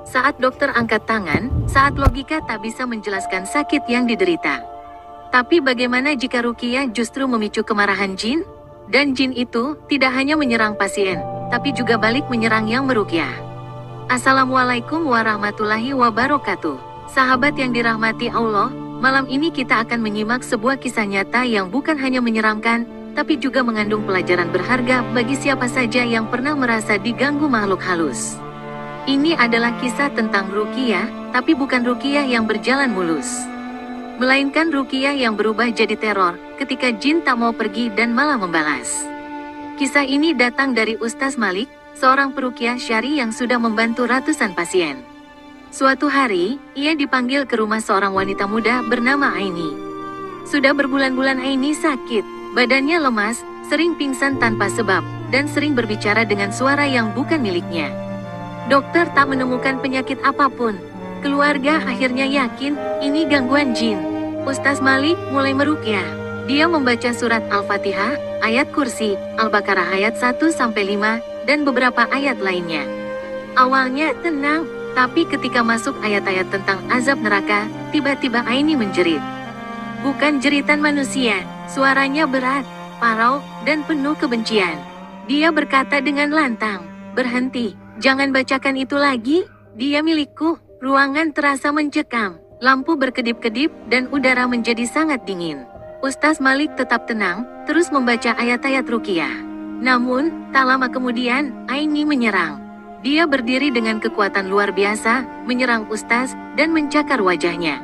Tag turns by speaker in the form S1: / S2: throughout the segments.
S1: saat dokter angkat tangan, saat logika tak bisa menjelaskan sakit yang diderita. Tapi bagaimana jika ruqyah justru memicu kemarahan jin? Dan jin itu tidak hanya menyerang pasien, tapi juga balik menyerang yang meruqyah. Assalamualaikum warahmatullahi wabarakatuh. Sahabat yang dirahmati Allah, malam ini kita akan menyimak sebuah kisah nyata yang bukan hanya menyeramkan, tapi juga mengandung pelajaran berharga bagi siapa saja yang pernah merasa diganggu makhluk halus. Ini adalah kisah tentang ruqyah, tapi bukan ruqyah yang berjalan mulus, melainkan ruqyah yang berubah jadi teror, ketika jin tak mau pergi dan malah membalas. Kisah ini datang dari Ustaz Malik, seorang peruqyah syari yang sudah membantu ratusan pasien. Suatu hari, ia dipanggil ke rumah seorang wanita muda bernama Aini. Sudah berbulan-bulan Aini sakit. Badannya lemas, sering pingsan tanpa sebab, dan sering berbicara dengan suara yang bukan miliknya. Dokter tak menemukan penyakit apapun. Keluarga akhirnya yakin, ini gangguan jin. Ustaz Malik mulai meruqyah. Dia membaca surat Al-Fatihah, ayat kursi, Al-Baqarah ayat 1-5, dan beberapa ayat lainnya. Awalnya tenang, tapi ketika masuk ayat-ayat tentang azab neraka, tiba-tiba Aini menjerit. Bukan jeritan manusia, suaranya berat, parau, dan penuh kebencian. Dia berkata dengan lantang, "Berhenti, jangan bacakan itu lagi, dia milikku." Ruangan terasa mencekam, lampu berkedip-kedip, dan udara menjadi sangat dingin. Ustaz Malik tetap tenang, terus membaca ayat-ayat ruqyah. Namun, tak lama kemudian, Aini menyerang. Dia berdiri dengan kekuatan luar biasa, menyerang Ustaz, dan mencakar wajahnya.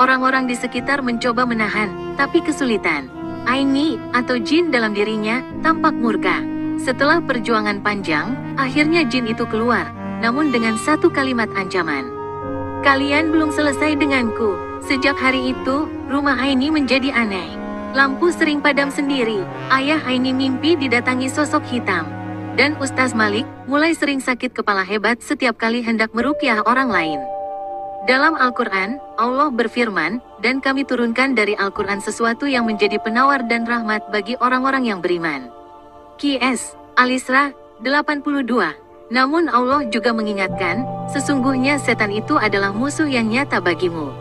S1: Orang-orang di sekitar mencoba menahan, tapi kesulitan. Aini, atau jin dalam dirinya, tampak murka. Setelah perjuangan panjang, akhirnya jin itu keluar, namun dengan satu kalimat ancaman. "Kalian belum selesai denganku." Sejak hari itu, rumah Aini menjadi aneh. Lampu sering padam sendiri, ayah Aini mimpi didatangi sosok hitam. Dan Ustaz Malik mulai sering sakit kepala hebat setiap kali hendak meruqyah orang lain. Dalam Al-Quran, Allah berfirman, "Dan kami turunkan dari Al-Quran sesuatu yang menjadi penawar dan rahmat bagi orang-orang yang beriman." Qs. Al-Isra 82. Namun Allah juga mengingatkan, sesungguhnya setan itu adalah musuh yang nyata bagimu.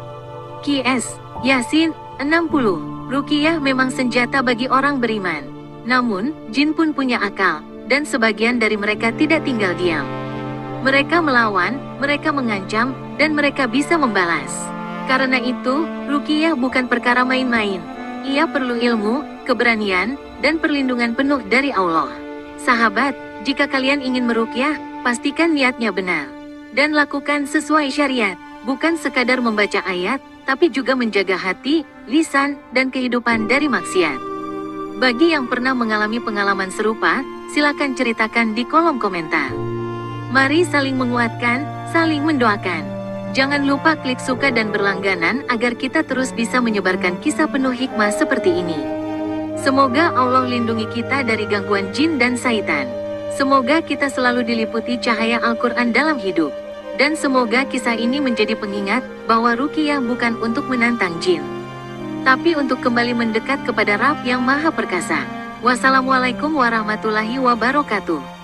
S1: Qs. Yasin 60. Ruqyah memang senjata bagi orang beriman. Namun, jin pun punya akal, dan sebagian dari mereka tidak tinggal diam. Mereka melawan, mereka mengancam, dan mereka bisa membalas. Karena itu, ruqyah bukan perkara main-main. Ia perlu ilmu, keberanian, dan perlindungan penuh dari Allah. Sahabat, jika kalian ingin meruqyah, pastikan niatnya benar. Dan lakukan sesuai syariat, bukan sekadar membaca ayat, tapi juga menjaga hati, lisan, dan kehidupan dari maksiat. Bagi yang pernah mengalami pengalaman serupa, silakan ceritakan di kolom komentar. Mari saling menguatkan, saling mendoakan. Jangan lupa klik suka dan berlangganan agar kita terus bisa menyebarkan kisah penuh hikmah seperti ini. Semoga Allah lindungi kita dari gangguan jin dan syaitan. Semoga kita selalu diliputi cahaya Al-Quran dalam hidup. Dan semoga kisah ini menjadi pengingat bahwa ruqyah bukan untuk menantang jin, tapi untuk kembali mendekat kepada Rabb yang Maha Perkasa. Wassalamualaikum warahmatullahi wabarakatuh.